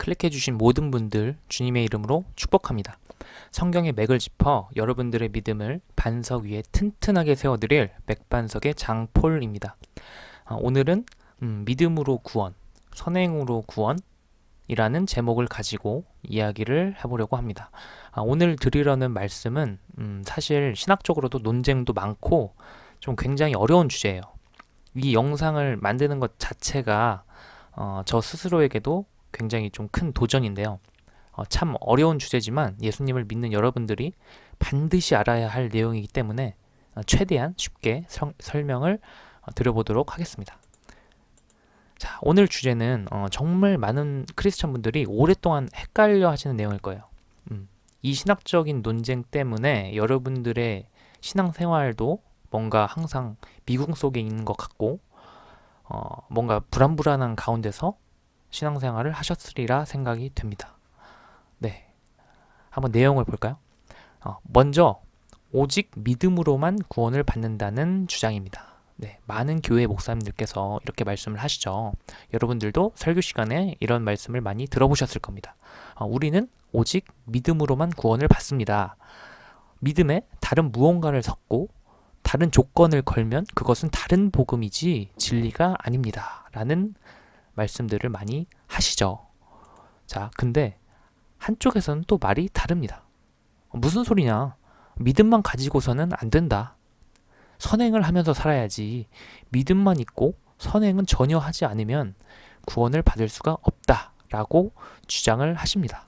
클릭해주신 모든 분들 주님의 이름으로 축복합니다. 성경의 맥을 짚어 여러분들의 믿음을 반석 위에 튼튼하게 세워드릴 맥반석의 장폴입니다. 오늘은 믿음으로 구원, 선행으로 구원이라는 제목을 가지고 이야기를 해보려고 합니다. 오늘 드리려는 말씀은 사실 신학적으로도 논쟁도 많고 좀 굉장히 어려운 주제예요. 이 영상을 만드는 것 자체가 저 스스로에게도 굉장히 좀 큰 도전인데요. 참 어려운 주제지만 예수님을 믿는 여러분들이 반드시 알아야 할 내용이기 때문에 최대한 쉽게 설명을 드려보도록 하겠습니다. 자, 오늘 주제는 정말 많은 크리스찬 분들이 오랫동안 헷갈려 하시는 내용일 거예요. 이 신학적인 논쟁 때문에 여러분들의 신앙생활도 뭔가 항상 미궁 속에 있는 것 같고 뭔가 불안불안한 가운데서 신앙생활을 하셨으리라 생각이 됩니다. 네, 한번 내용을 볼까요? 먼저 오직 믿음으로만 구원을 받는다는 주장입니다. 네, 많은 교회 목사님들께서 이렇게 말씀을 하시죠. 여러분들도 설교 시간에 이런 말씀을 많이 들어보셨을 겁니다. 우리는 오직 믿음으로만 구원을 받습니다. 믿음에 다른 무언가를 섞고 다른 조건을 걸면 그것은 다른 복음이지 진리가 아닙니다. 라는 말씀들을 많이 하시죠. 자, 근데 한쪽에서는 또 말이 다릅니다. 무슨 소리냐? 믿음만 가지고서는 안 된다. 선행을 하면서 살아야지. 믿음만 있고 선행은 전혀 하지 않으면 구원을 받을 수가 없다라고 주장을 하십니다.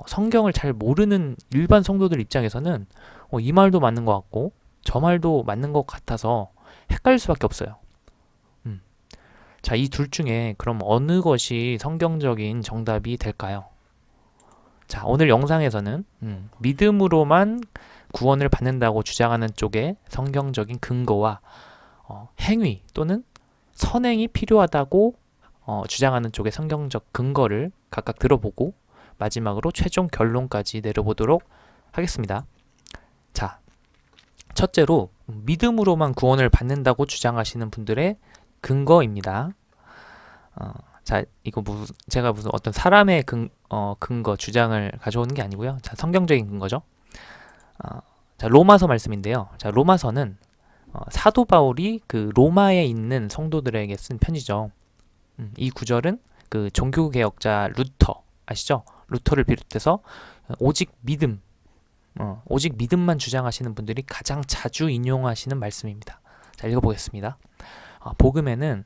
성경을 잘 모르는 일반 성도들 입장에서는 이 말도 맞는 것 같고 저 말도 맞는 것 같아서 헷갈릴 수밖에 없어요. 자, 이 둘 중에 그럼 어느 것이 성경적인 정답이 될까요? 자, 오늘 영상에서는 믿음으로만 구원을 받는다고 주장하는 쪽의 성경적인 근거와 행위 또는 선행이 필요하다고 주장하는 쪽의 성경적 근거를 각각 들어보고 마지막으로 최종 결론까지 내려보도록 하겠습니다. 자, 첫째로 믿음으로만 구원을 받는다고 주장하시는 분들의 근거입니다. 자, 이거 제가 무슨 어떤 사람의 근거, 주장을 가져오는 게 아니고요. 자, 성경적인 근거죠. 자, 로마서 말씀인데요. 자, 로마서는 사도 바울이 그 로마에 있는 성도들에게 쓴 편지죠. 이 구절은 그 종교개혁자 루터 아시죠? 루터를 비롯해서 오직 믿음만 주장하시는 분들이 가장 자주 인용하시는 말씀입니다. 자, 읽어보겠습니다. 복음에는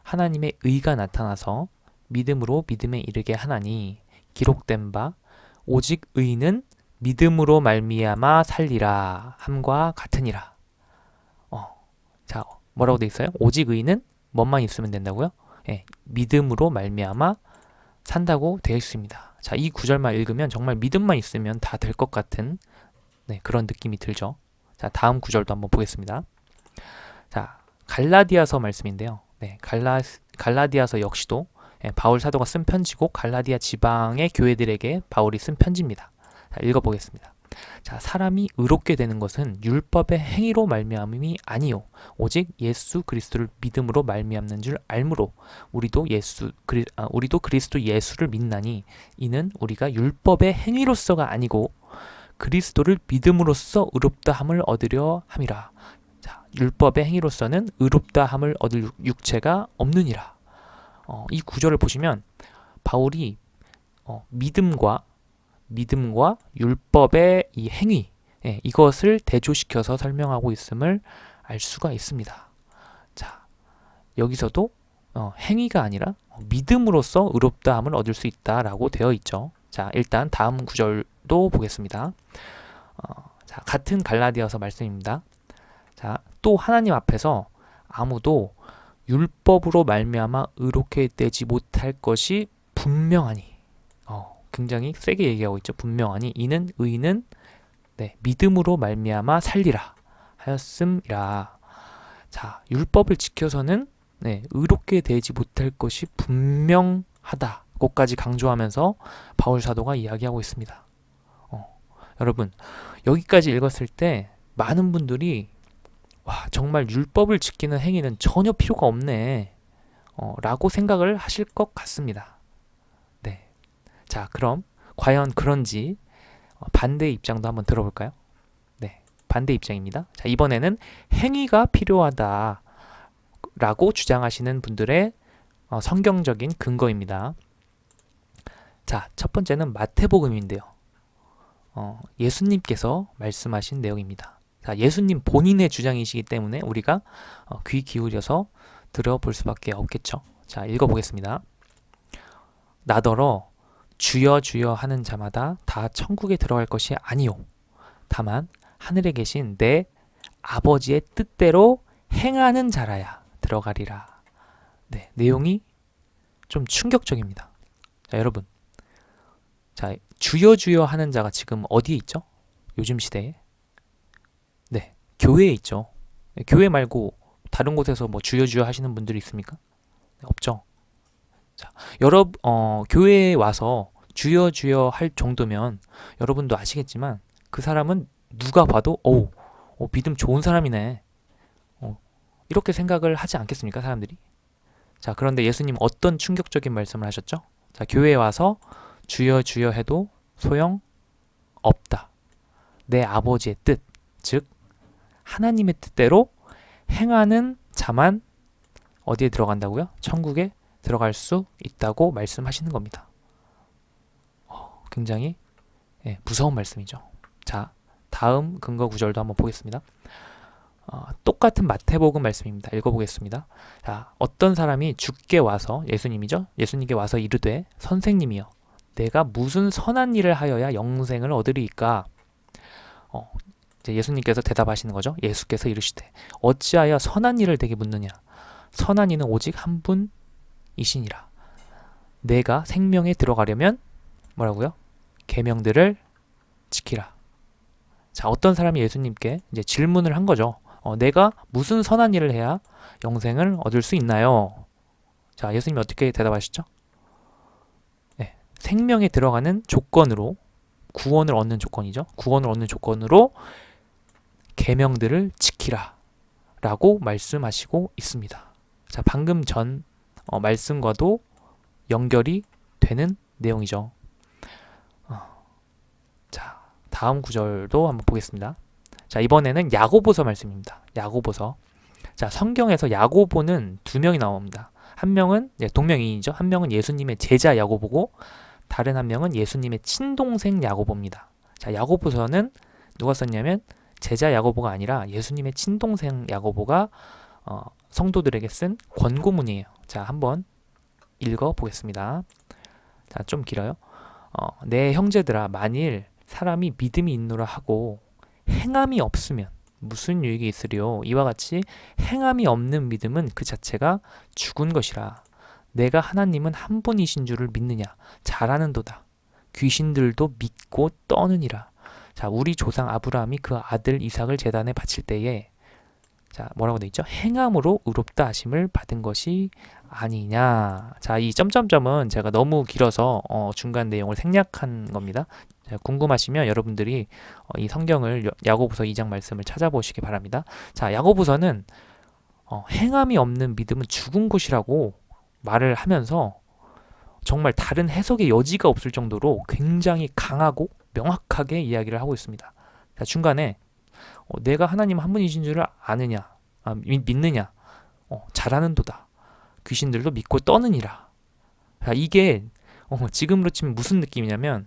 하나님의 의가 나타나서 믿음으로 믿음에 이르게 하나니 기록된 바 오직 의는 믿음으로 말미암아 살리라 함과 같으니라. 자, 뭐라고 돼 있어요? 오직 의는 뭐만 있으면 된다고요? 예, 믿음으로 말미암아 산다고 되어 있습니다. 자, 이 구절만 읽으면 정말 믿음만 있으면 다 될 것 같은 그런 느낌이 들죠. 자, 다음 구절도 한번 보겠습니다. 자, 갈라디아서 말씀인데요. 네, 갈라디아서 역시도 바울 사도가 쓴 편지고 갈라디아 지방의 교회들에게 바울이 쓴 편지입니다. 자, 읽어보겠습니다. 자, 사람이 의롭게 되는 것은 율법의 행위로 말미암음이 아니요 오직 예수 그리스도를 믿음으로 말미암는 줄 알므로 우리도 그리스도 예수를 믿나니 이는 우리가 율법의 행위로서가 아니고 그리스도를 믿음으로써 의롭다함을 얻으려 함이라. 자, 율법의 행위로서는 의롭다함을 얻을 육체가 없느니라. 이 구절을 보시면 바울이 믿음과 율법의 이 행위 이것을 대조시켜서 설명하고 있음을 알 수가 있습니다. 자, 여기서도 행위가 아니라 믿음으로써 의롭다함을 얻을 수 있다라고 되어 있죠. 자, 일단 다음 구절도 보겠습니다. 자, 같은 갈라디아서 말씀입니다. 자, 또 하나님 앞에서 아무도 율법으로 말미암아 의롭게 되지 못할 것이 분명하니 굉장히 세게 얘기하고 있죠. 분명하니 이는 의는 믿음으로 말미암아 살리라 하였음이라. 자, 율법을 지켜서는 의롭게 되지 못할 것이 분명하다고까지 강조하면서 바울 사도가 이야기하고 있습니다. 여러분, 여기까지 읽었을 때 많은 분들이 와, 정말 율법을 지키는 행위는 전혀 필요가 없네 라고 생각을 하실 것 같습니다. 네, 자, 그럼 과연 그런지 반대의 입장도 한번 들어볼까요? 네, 반대 입장입니다. 자, 이번에는 행위가 필요하다라고 주장하시는 분들의 성경적인 근거입니다. 자, 첫 번째는 마태복음인데요. 예수님께서 말씀하신 내용입니다. 자, 예수님 본인의 주장이시기 때문에 우리가 귀 기울여서 들어볼 수밖에 없겠죠. 자, 읽어보겠습니다. 나더러 주여 주여 하는 자마다 다 천국에 들어갈 것이 아니요 다만 하늘에 계신 내 아버지의 뜻대로 행하는 자라야 들어가리라. 네, 내용이 좀 충격적입니다. 자, 여러분. 자, 주여 주여 하는 자가 지금 어디에 있죠? 요즘 시대에? 네, 교회에 있죠. 교회 말고 다른 곳에서 뭐 주여 주여 하시는 분들이 있습니까? 네, 없죠. 자, 교회에 와서 주여 주여 할 정도면 여러분도 아시겠지만 그 사람은 누가 봐도 믿음 좋은 사람이네. 이렇게 생각을 하지 않겠습니까, 사람들이? 자, 그런데 예수님 어떤 충격적인 말씀을 하셨죠? 자, 교회에 와서 주여 주여 해도 소용 없다. 내 아버지의 뜻, 즉 하나님의 뜻대로 행하는 자만 어디에 들어간다고요? 천국에 들어갈 수 있다고 말씀하시는 겁니다. 굉장히 무서운 말씀이죠. 자, 다음 근거 구절도 한번 보겠습니다. 똑같은 마태복음 말씀입니다. 읽어보겠습니다. 자, 어떤 사람이 주께 와서 예수님이죠. 예수님께 와서 이르되 선생님이여 내가 무슨 선한 일을 하여야 영생을 얻으리이까? 이제 예수님께서 대답하시는 거죠. 예수께서 이르시되 어찌하여 선한 일을 되게 묻느냐? 선한 이는 오직 한 분이시니라. 내가 생명에 들어가려면 뭐라고요? 계명들을 지키라. 자, 어떤 사람이 예수님께 이제 질문을 한 거죠. 내가 무슨 선한 일을 해야 영생을 얻을 수 있나요? 자, 예수님이 어떻게 대답하시죠? 네, 생명에 들어가는 조건으로 구원을 얻는 조건이죠. 구원을 얻는 조건으로 계명들을 지키라 라고 말씀하시고 있습니다. 자, 방금 전 말씀과도 연결이 되는 내용이죠. 자, 다음 구절도 한번 보겠습니다. 자, 이번에는 야고보서 말씀입니다. 야고보서. 자, 성경에서 야고보는 두 명이 나옵니다. 한 명은 동명이인이죠. 한 명은 예수님의 제자 야고보고 다른 한 명은 예수님의 친동생 야고보입니다. 자, 야고보서는 누가 썼냐면 제자 야고보가 아니라 예수님의 친동생 야고보가 성도들에게 쓴 권고문이에요. 자, 한번 읽어보겠습니다. 자, 좀 길어요. 내 형제들아 만일 사람이 믿음이 있노라 하고 행함이 없으면 무슨 유익이 있으리요? 이와 같이 행함이 없는 믿음은 그 자체가 죽은 것이라. 내가 하나님은 한 분이신 줄을 믿느냐? 잘하는도다. 귀신들도 믿고 떠느니라. 자, 우리 조상 아브라함이 그 아들 이삭을 제단에 바칠 때에 자, 뭐라고 돼 있죠? 행함으로 의롭다 하심을 받은 것이 아니냐. 자, 이 점점점은 제가 너무 길어서 중간 내용을 생략한 겁니다. 자, 궁금하시면 여러분들이 이 성경을 야고보서 2장 말씀을 찾아보시기 바랍니다. 자, 야고보서는 행함이 없는 믿음은 죽은 것이라고 말을 하면서 정말 다른 해석의 여지가 없을 정도로 굉장히 강하고 명확하게 이야기를 하고 있습니다. 자, 중간에 내가 하나님 한 분이신 줄을 아느냐, 믿느냐, 잘하는도다. 귀신들도 믿고 떠느니라. 자, 이게 지금으로 치면 무슨 느낌이냐면,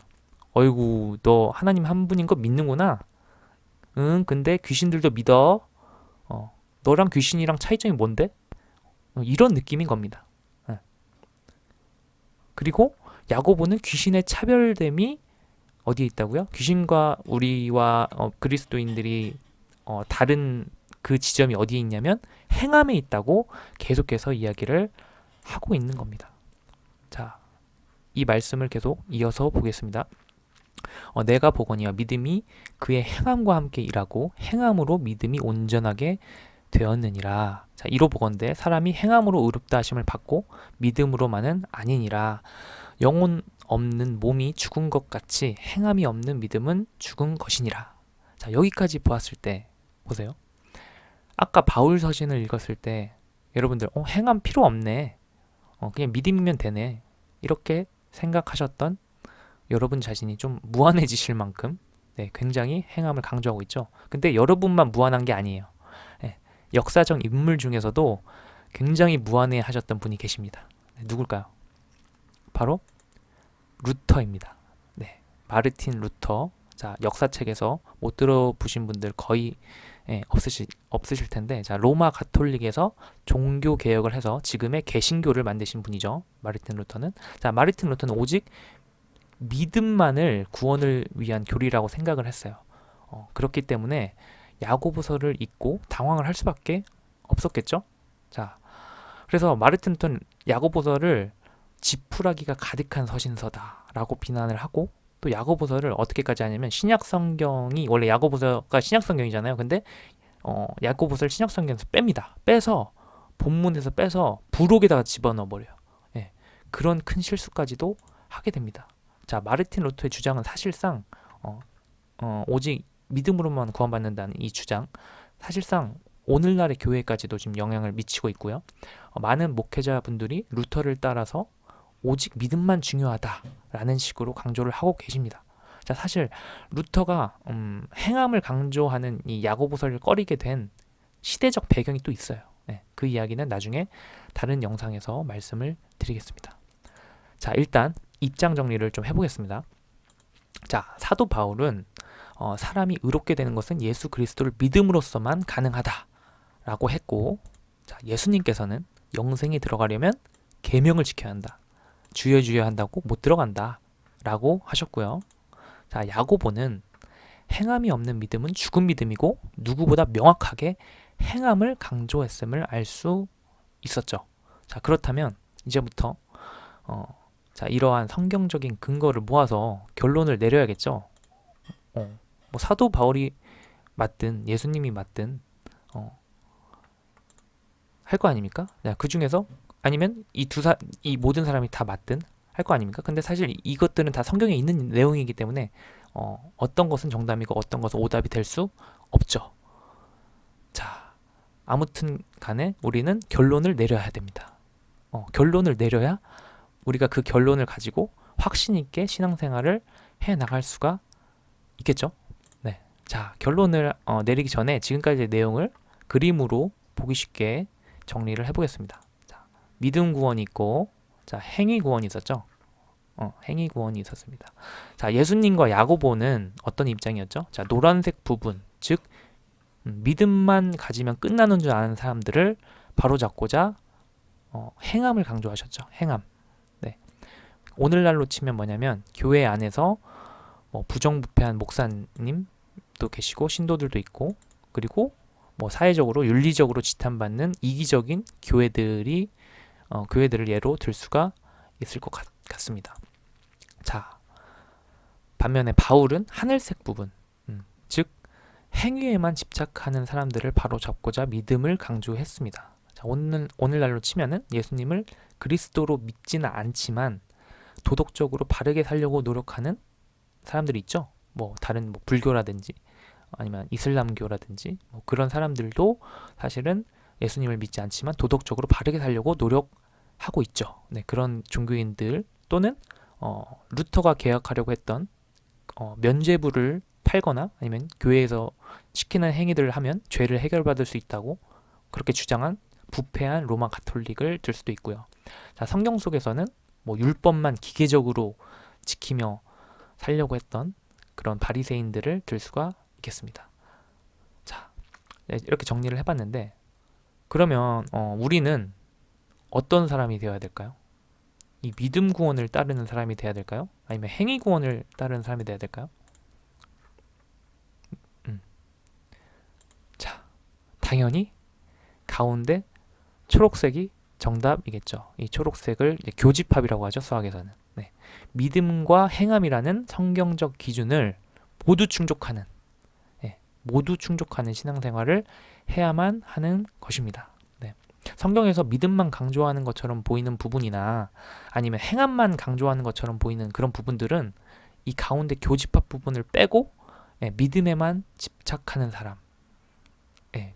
어이구, 너 하나님 한 분인 거 믿는구나. 응, 근데 귀신들도 믿어. 너랑 귀신이랑 차이점이 뭔데? 이런 느낌인 겁니다. 그리고 야고보는 귀신의 차별됨이 어디에 있다고요? 귀신과 우리와 그리스도인들이 다른 그 지점이 어디에 있냐면 행함에 있다고 계속해서 이야기를 하고 있는 겁니다. 자, 이 말씀을 계속 이어서 보겠습니다. 내가 보거니와 믿음이 그의 행함과 함께 일하고 행함으로 믿음이 온전하게 되었느니라. 자, 이로 보건대 사람이 행함으로 의롭다 하심을 받고 믿음으로만은 아니니라. 영혼 없는 몸이 죽은 것 같이 행함이 없는 믿음은 죽은 것이니라. 자, 여기까지 보았을 때 보세요. 아까 바울 서신을 읽었을 때 여러분들 행함 필요 없네. 그냥 믿음이면 되네. 이렇게 생각하셨던 여러분 자신이 좀 무한해지실 만큼 굉장히 행함을 강조하고 있죠. 근데 여러분만 무한한 게 아니에요. 예, 역사적 인물 중에서도 굉장히 무한해 하셨던 분이 계십니다. 누굴까요? 바로 루터입니다. 네, 마르틴 루터. 자, 역사책에서 못 들어보신 분들 거의 없으실 텐데, 자, 로마 가톨릭에서 종교 개혁을 해서 지금의 개신교를 만드신 분이죠. 마르틴 루터는. 자, 마르틴 루터는 오직 믿음만을 구원을 위한 교리라고 생각을 했어요. 그렇기 때문에 야고보서를 읽고 당황을 할 수밖에 없었겠죠. 자, 그래서 마르틴 루터는 야고보서를 지푸라기가 가득한 서신서다라고 비난을 하고, 또 야고보서를 어떻게까지 하냐면 신약 성경이 원래 야고보서가 신약 성경이잖아요. 근데 야고보서를 신약 성경에서 뺍니다. 빼서 본문에서 빼서 부록에다가 집어넣어 버려요. 예, 그런 큰 실수까지도 하게 됩니다. 자, 마르틴 루터의 주장은 사실상 오직 믿음으로만 구원받는다는 이 주장, 사실상 오늘날의 교회까지도 지금 영향을 미치고 있고요. 많은 목회자분들이 루터를 따라서 오직 믿음만 중요하다라는 식으로 강조를 하고 계십니다. 자, 사실 루터가 행함을 강조하는 이 야고보서를 꺼리게 된 시대적 배경이 또 있어요. 네, 그 이야기는 나중에 다른 영상에서 말씀을 드리겠습니다. 자, 일단 입장 정리를 좀 해보겠습니다. 자, 사도 바울은 사람이 의롭게 되는 것은 예수 그리스도를 믿음으로써만 가능하다라고 했고, 자, 예수님께서는 영생에 들어가려면 계명을 지켜야 한다. 주여 주여 한다고 못 들어간다 라고 하셨고요. 자, 야고보는 행함이 없는 믿음은 죽은 믿음이고 누구보다 명확하게 행함을 강조했음을 알 수 있었죠. 자, 그렇다면 이제부터 자, 이러한 성경적인 근거를 모아서 결론을 내려야겠죠. 뭐 사도 바울이 맞든 예수님이 맞든 할 거 아닙니까? 그 중에서 아니면 이 모든 사람이 다 맞든 할 거 아닙니까? 근데 사실 이것들은 다 성경에 있는 내용이기 때문에 어떤 것은 정답이고 어떤 것은 오답이 될 수 없죠. 자, 아무튼 간에 우리는 결론을 내려야 됩니다. 결론을 내려야 우리가 그 결론을 가지고 확신 있게 신앙생활을 해 나갈 수가 있겠죠. 네. 자, 결론을 내리기 전에 지금까지의 내용을 그림으로 보기 쉽게 정리를 해보겠습니다. 믿음 구원이 있고, 자, 행위 구원이 있었죠. 행위 구원이 있었습니다. 자, 예수님과 야고보는 어떤 입장이었죠? 자, 노란색 부분, 즉 믿음만 가지면 끝나는 줄 아는 사람들을 바로잡고자 행함을 강조하셨죠. 행함. 네. 오늘날로 치면 뭐냐면 교회 안에서 부정부패한 목사님도 계시고 신도들도 있고, 그리고 사회적으로 윤리적으로 지탄받는 이기적인 교회들을 예로 들 수가 있을 것 같습니다. 자, 반면에 바울은 하늘색 부분, 즉 행위에만 집착하는 사람들을 바로잡고자 믿음을 강조했습니다. 자, 오늘날로 치면은 예수님을 그리스도로 믿지는 않지만 도덕적으로 바르게 살려고 노력하는 사람들이 있죠. 다른 불교라든지 아니면 이슬람교라든지 그런 사람들도 사실은 예수님을 믿지 않지만 도덕적으로 바르게 살려고 노력하고 있죠. 네, 그런 종교인들 또는 루터가 개혁하려고 했던 면죄부를 팔거나 아니면 교회에서 시키는 행위들을 하면 죄를 해결받을 수 있다고 그렇게 주장한 부패한 로마 가톨릭을 들 수도 있고요. 자, 성경 속에서는 율법만 기계적으로 지키며 살려고 했던 그런 바리새인들을 들 수가 있겠습니다. 자, 이렇게 정리를 해봤는데, 그러면 우리는 어떤 사람이 되어야 될까요? 이 믿음 구원을 따르는 사람이 되어야 될까요? 아니면 행위 구원을 따르는 사람이 되어야 될까요? 자, 당연히 가운데 초록색이 정답이겠죠. 이 초록색을 교집합이라고 하죠, 수학에서는. 네. 믿음과 행함이라는 성경적 기준을 모두 충족하는 신앙생활을 해야만 하는 것입니다. 네. 성경에서 믿음만 강조하는 것처럼 보이는 부분이나 아니면 행함만 강조하는 것처럼 보이는 그런 부분들은 이 가운데 교집합 부분을 빼고 믿음에만 집착하는 사람,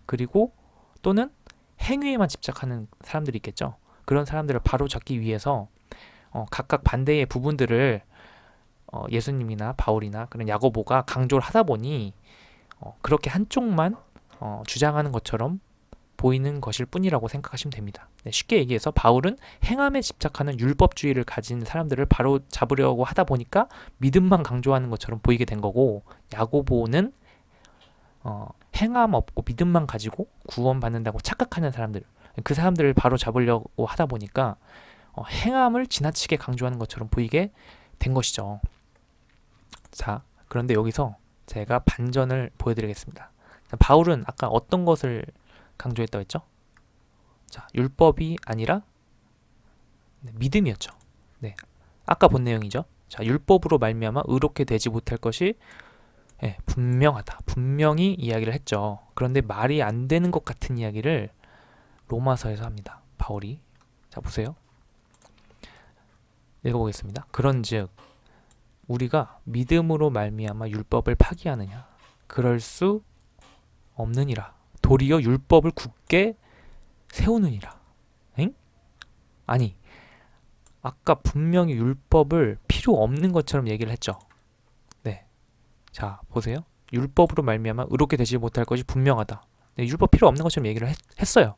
그리고 또는 행위에만 집착하는 사람들이 있겠죠. 그런 사람들을 바로잡기 위해서 각각 반대의 부분들을 예수님이나 바울이나 그런 야고보가 강조를 하다 보니 그렇게 한쪽만 주장하는 것처럼 보이는 것일 뿐이라고 생각하시면 됩니다. 네, 쉽게 얘기해서 바울은 행함에 집착하는 율법주의를 가진 사람들을 바로 잡으려고 하다 보니까 믿음만 강조하는 것처럼 보이게 된 거고, 야고보는 행함 없고 믿음만 가지고 구원받는다고 착각하는 사람들, 그 사람들을 바로 잡으려고 하다 보니까 행함을 지나치게 강조하는 것처럼 보이게 된 것이죠. 자, 그런데 여기서 제가 반전을 보여드리겠습니다. 바울은 아까 어떤 것을 강조했다고 했죠? 자, 율법이 아니라 믿음이었죠. 네, 아까 본 내용이죠. 자, 율법으로 말미암아 의롭게 되지 못할 것이 분명하다. 분명히 이야기를 했죠. 그런데 말이 안 되는 것 같은 이야기를 로마서에서 합니다. 바울이. 자, 보세요. 읽어보겠습니다. 그런즉 우리가 믿음으로 말미암아 율법을 파기하느냐? 그럴 수 없느니라. 도리어 율법을 굳게 세우느니라. 엥? 아니, 아까 분명히 율법을 필요 없는 것처럼 얘기를 했죠. 네. 자, 보세요. 율법으로 말미암아 의롭게 되지 못할 것이 분명하다. 네, 율법 필요 없는 것처럼 얘기를 했어요.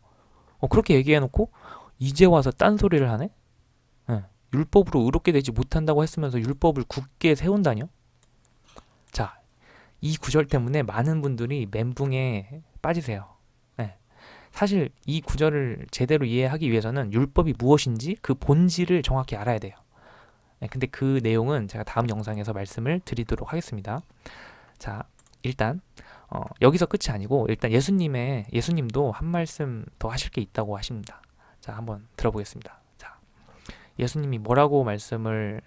그렇게 얘기해놓고 이제 와서 딴소리를 하네? 네. 율법으로 의롭게 되지 못한다고 했으면서 율법을 굳게 세운다뇨? 자, 이 구절 때문에 많은 분들이 멘붕에 빠지세요. 네. 사실 이 구절을 제대로 이해하기 위해서는 율법이 무엇인지 그 본질을 정확히 알아야 돼요. 네, 근데 그 내용은 제가 다음 영상에서 말씀을 드리도록 하겠습니다. 자, 일단 여기서 끝이 아니고 일단 예수님도 한 말씀 더 하실 게 있다고 하십니다. 자, 한번 들어보겠습니다. 자, 예수님이 뭐라고 말씀을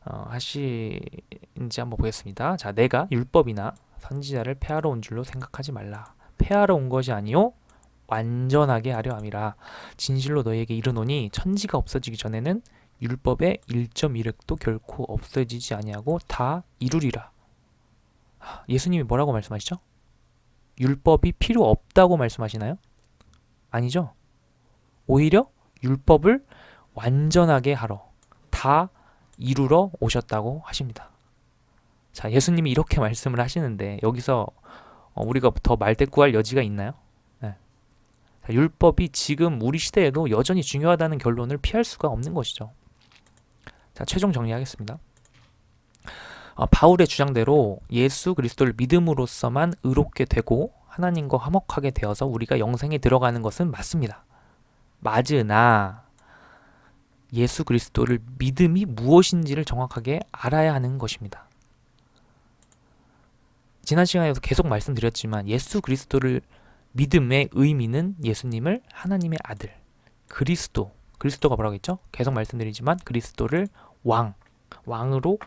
하시는지 한번 보겠습니다. 자, 내가 율법이나 선지자를 폐하러 온 줄로 생각하지 말라. 폐하러 온 것이 아니요 완전하게 하려 함이라. 진실로 너희에게 이르노니 천지가 없어지기 전에는 율법의 1.1획도 결코 없어지지 아니하고 다 이루리라. 예수님이 뭐라고 말씀하시죠? 율법이 필요 없다고 말씀하시나요? 아니죠. 오히려 율법을 완전하게 하러, 다 이루러 오셨다고 하십니다. 자, 예수님이 이렇게 말씀을 하시는데 여기서 우리가 더 말대꾸할 여지가 있나요? 네. 자, 율법이 지금 우리 시대에도 여전히 중요하다는 결론을 피할 수가 없는 것이죠. 자, 최종 정리하겠습니다. 바울의 주장대로 예수 그리스도를 믿음으로써만 의롭게 되고 하나님과 화목하게 되어서 우리가 영생에 들어가는 것은 맞습니다. 맞으나 예수 그리스도를 믿음이 무엇인지를 정확하게 알아야 하는 것입니다. 지난 시간에도 계속 말씀드렸지만 예수 그리스도를 믿음의 의미는 예수님을 하나님의 아들, 그리스도가 뭐라고 했죠? 계속 말씀드리지만 그리스도를 왕으로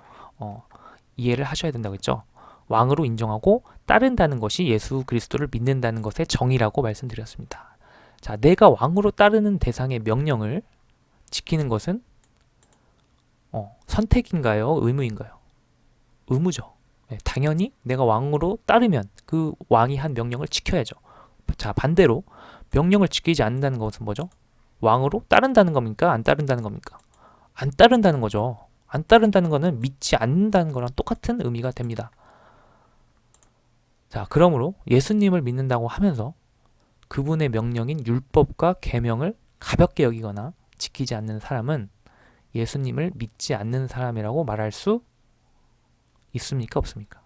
이해를 하셔야 된다고 했죠. 왕으로 인정하고 따른다는 것이 예수 그리스도를 믿는다는 것의 정의라고 말씀드렸습니다. 자, 내가 왕으로 따르는 대상의 명령을 지키는 것은 선택인가요? 의무인가요? 의무죠. 네, 당연히 내가 왕으로 따르면 그 왕이 한 명령을 지켜야죠. 자, 반대로 명령을 지키지 않는다는 것은 뭐죠? 왕으로 따른다는 겁니까? 안 따른다는 겁니까? 안 따른다는 거죠. 안 따른다는 거는 믿지 않는다는 거랑 똑같은 의미가 됩니다. 자, 그러므로 예수님을 믿는다고 하면서 그분의 명령인 율법과 계명을 가볍게 여기거나 지키지 않는 사람은 예수님을 믿지 않는 사람이라고 말할 수 있습니까? 없습니까?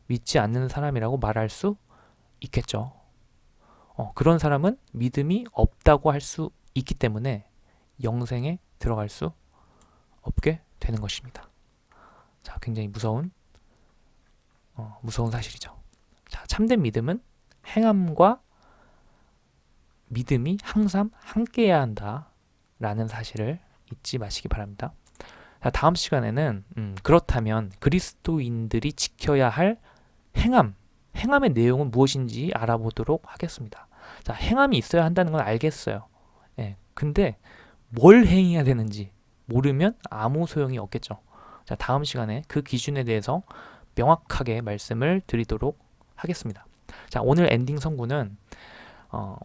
믿지 않는 사람이라고 말할 수 있겠죠. 그런 사람은 믿음이 없다고 할 수 있기 때문에 영생에 들어갈 수 없게 되는 것입니다. 자, 굉장히 무서운 사실이죠. 자, 참된 믿음은 행함과 믿음이 항상 함께해야 한다라는 사실을 잊지 마시기 바랍니다. 자, 다음 시간에는 그렇다면 그리스도인들이 지켜야 할 행함의 내용은 무엇인지 알아보도록 하겠습니다. 자, 행함이 있어야 한다는 건 알겠어요. 예, 근데 뭘 행해야 되는지 모르면 아무 소용이 없겠죠. 자, 다음 시간에 그 기준에 대해서 명확하게 말씀을 드리도록 하겠습니다. 자, 오늘 엔딩 성구는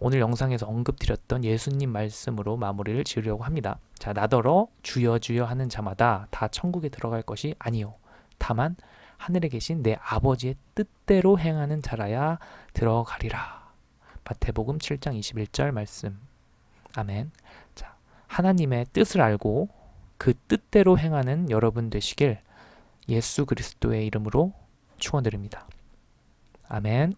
오늘 영상에서 언급드렸던 예수님 말씀으로 마무리를 지으려고 합니다. 자, 나더러 주여 주여 하는 자마다 다 천국에 들어갈 것이 아니요 다만 하늘에 계신 내 아버지의 뜻대로 행하는 자라야 들어가리라. 마태복음 7장 21절 말씀. 아멘. 자, 하나님의 뜻을 알고 그 뜻대로 행하는 여러분 되시길 예수 그리스도의 이름으로 축원드립니다. 아멘.